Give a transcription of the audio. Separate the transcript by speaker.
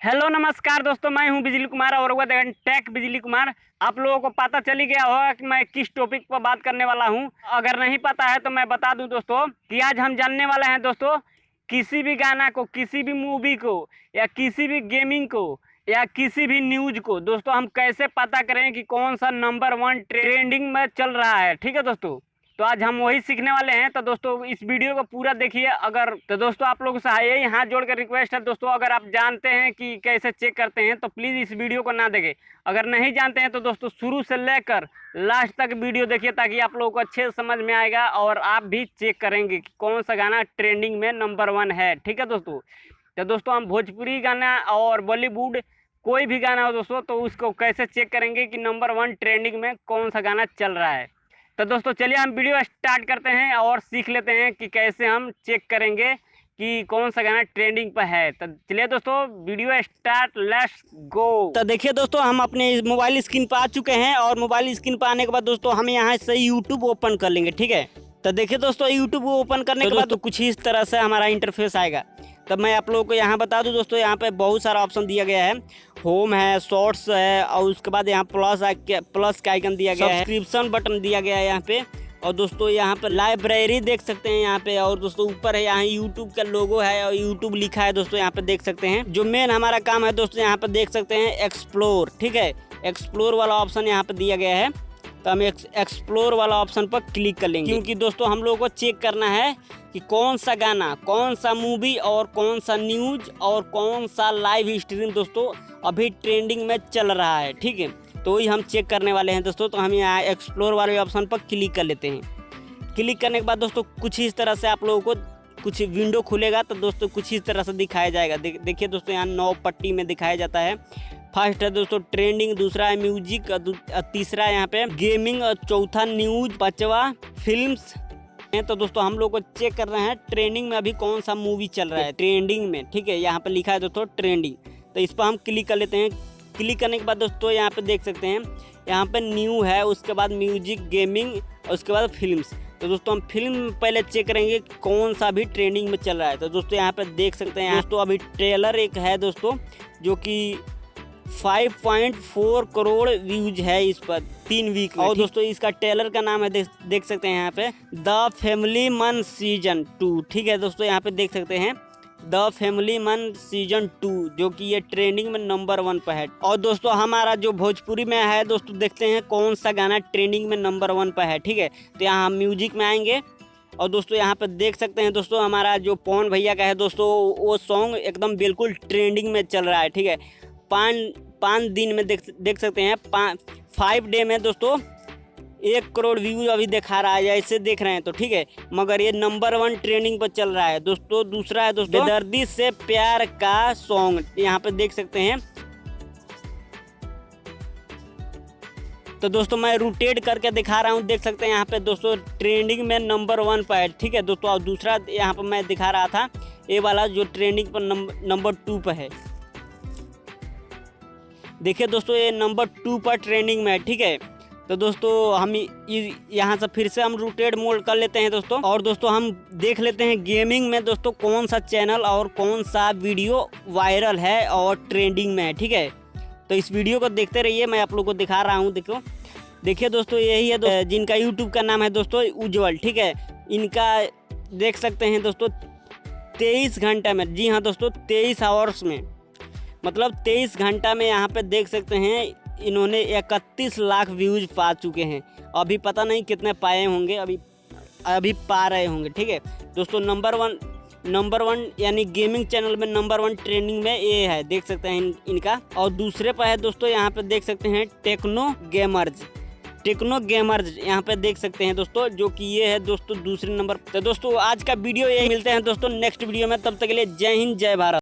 Speaker 1: Hello नमस्कार दोस्तों, मैं हूं बिजली कुमार और वो देखें टेक बिजली कुमार। आप लोगों को पता चली गया होगा कि मैं किस टॉपिक पर बात करने वाला हूं। अगर नहीं पता है तो मैं बता दूं दोस्तों कि आज हम जानने वाले हैं दोस्तों किसी भी गाना को, किसी भी मूवी को या किसी भी गेमिंग को या किसी भी न्यूज को दोस्तों हम कैसे पता करें कि कौन सा नंबर 1 ट्रेंडिंग में चल रहा है। ठीक है दोस्तों, तो आज हम वही सीखने वाले हैं। तो दोस्तों इस वीडियो को पूरा देखिए। अगर तो दोस्तों आप लोगों से यही हाथ जोड़ कर रिक्वेस्ट है दोस्तों, अगर आप जानते हैं कि कैसे चेक करते हैं तो प्लीज़ इस वीडियो को ना देखें। अगर नहीं जानते हैं तो दोस्तों शुरू से लेकर लास्ट तक वीडियो देखिए ताकि आप लोगों को अच्छे से समझ में आएगा और आप भी चेक करेंगे कि कौन सा गाना ट्रेंडिंग में नंबर 1 है। ठीक है दोस्तों, तो दोस्तों हम भोजपुरी गाना और बॉलीवुड कोई भी गाना हो दोस्तों तो उसको कैसे चेक करेंगे कि नंबर 1 ट्रेंडिंग में कौन सा गाना चल रहा है। तो दोस्तों चलिए हम वीडियो स्टार्ट करते हैं और सीख लेते हैं कि कैसे हम चेक करेंगे कि कौन सा गाना ट्रेंडिंग पर है। तो चलिए दोस्तों वीडियो स्टार्ट, लेट्स गो। तो देखिए दोस्तों हम अपने मोबाइल स्क्रीन पर आ चुके हैं और मोबाइल स्क्रीन पर आने के बाद दोस्तों हम यहाँ से यूट्यूब ओपन कर लेंगे। ठीक है, तो देखिए दोस्तों यूट्यूब ओपन करने के बाद तो कुछ इस तरह से हमारा इंटरफेस आएगा। तब मैं आप लोगों को यहाँ बता दूं दोस्तों, यहाँ पे बहुत सारा ऑप्शन दिया गया है। होम है, शॉर्ट्स है और उसके बाद यहाँ प्लस का आइकन दिया गया है, सब्सक्रिप्शन बटन दिया गया है यहाँ पे। और दोस्तों यहाँ पे लाइब्रेरी देख सकते हैं यहाँ पे। और दोस्तों ऊपर है यहाँ यूट्यूब का लोगो है और यूट्यूब लिखा है दोस्तों, यहाँ पे देख सकते हैं। जो मेन हमारा काम है दोस्तों यहाँ पे देख सकते हैं एक्सप्लोर। ठीक है, एक्सप्लोर वाला ऑप्शन यहाँ पे दिया गया है, तो हम एक्सप्लोर वाला ऑप्शन पर क्लिक कर लेंगे क्योंकि दोस्तों हम लोगों को चेक करना है कि कौन सा गाना, कौन सा मूवी और कौन सा न्यूज और कौन सा लाइव स्ट्रीम दोस्तों अभी ट्रेंडिंग में चल रहा है। ठीक है, तो वही हम चेक करने वाले हैं दोस्तों। तो हम यहाँ एक्सप्लोर वाले ऑप्शन पर क्लिक कर लेते हैं। क्लिक करने के बाद दोस्तों कुछ इस तरह से आप लोगों को कुछ विंडो खुलेगा। तो दोस्तों कुछ इस तरह से दिखाया जाएगा। देखिए दोस्तों यहाँ 9 पट्टी में दिखाया जाता है। फर्स्ट है दोस्तों ट्रेंडिंग, दूसरा है म्यूजिक, तीसरा यहाँ पे गेमिंग, और चौथा न्यूज, पांचवा फिल्म्स। तो दोस्तों हम लोग को चेक कर रहे हैं ट्रेंडिंग में अभी कौन सा मूवी चल रहा है ट्रेंडिंग में। ठीक है, यहाँ पे लिखा है दोस्तों ट्रेंडिंग, तो इस पर हम क्लिक कर लेते हैं। क्लिक करने के बाद दोस्तों यहाँ पे देख सकते हैं यहाँ पे न्यू है, उसके बाद म्यूजिक, गेमिंग और उसके बाद फिल्म्स। तो दोस्तों हम फिल्म पहले चेक करेंगे कौन सा भी ट्रेंडिंग में चल रहा है। तो दोस्तों यहाँ पे देख सकते हैं दोस्तों अभी ट्रेलर एक है दोस्तों जो कि 5.4 करोड़ व्यूज है इस पर 3 वीक में। और दोस्तों इसका ट्रेलर का नाम है देख सकते हैं यहाँ पे द फैमिली मन सीजन 2। ठीक है दोस्तों, यहाँ पे देख सकते हैं द फैमिली मन सीजन 2 जो कि ये ट्रेंडिंग में नंबर 1 पर है। और दोस्तों हमारा जो भोजपुरी में है दोस्तों देखते हैं कौन सा गाना ट्रेंडिंग में नंबर 1 पर है। ठीक है, तो यहाँ हम म्यूजिक में आएंगे और दोस्तों यहाँ पे देख सकते हैं दोस्तों हमारा जो पवन भैया का है दोस्तों वो सॉन्ग एकदम बिल्कुल ट्रेंडिंग में चल रहा है। ठीक है, 5 दिन में देख सकते हैं 5 डे में दोस्तों 1 करोड़ व्यूज अभी दिखा रहा है, ऐसे देख रहे हैं। तो ठीक है, मगर ये नंबर 1 ट्रेंडिंग पर चल रहा है दोस्तों। दूसरा है दोस्तों बेदर्दी से प्यार का सॉन्ग, यहाँ पे देख सकते हैं। तो दोस्तों मैं रोटेट करके दिखा रहा हूँ, देख सकते हैं यहाँ पे दोस्तों ट्रेंडिंग में नंबर 1 पर है। ठीक है दोस्तों, और दूसरा यहाँ पर मैं दिखा रहा था ये वाला जो ट्रेंडिंग पर नंबर 2 पर है। देखिए दोस्तों ये नंबर 2 पर ट्रेंडिंग में है। ठीक है, तो दोस्तों हम यहाँ से फिर से हम रोटेट मोड कर लेते हैं दोस्तों। और दोस्तों हम देख लेते हैं गेमिंग में दोस्तों कौन सा चैनल और कौन सा वीडियो वायरल है और ट्रेंडिंग में है। ठीक है, तो इस वीडियो को देखते रहिए, मैं आप लोग को दिखा रहा हूँ। देखिए दोस्तों यही है दोस्तों जिनका यूट्यूब का नाम है दोस्तों उज्जवल। ठीक है, इनका देख सकते हैं दोस्तों 23 घंटा में, जी हाँ दोस्तों 23 आवर्स में, मतलब 23 घंटा में यहाँ पे देख सकते हैं इन्होंने 31 लाख व्यूज पा चुके हैं। अभी पता नहीं कितने पाए होंगे, अभी पा रहे होंगे। ठीक है दोस्तों, नंबर 1 यानी गेमिंग चैनल में नंबर 1 ट्रेंडिंग में ये है, देख सकते हैं इनका। और दूसरे पर है दोस्तों यहाँ पे देख सकते हैं टेक्नो गेमर्स यहाँ पे देख सकते हैं दोस्तों, जो कि ये है दोस्तों दूसरे नंबर। तो दोस्तों आज का वीडियो यही, मिलते हैं दोस्तों नेक्स्ट वीडियो में, तब तक के लिए जय हिंद जय भारत।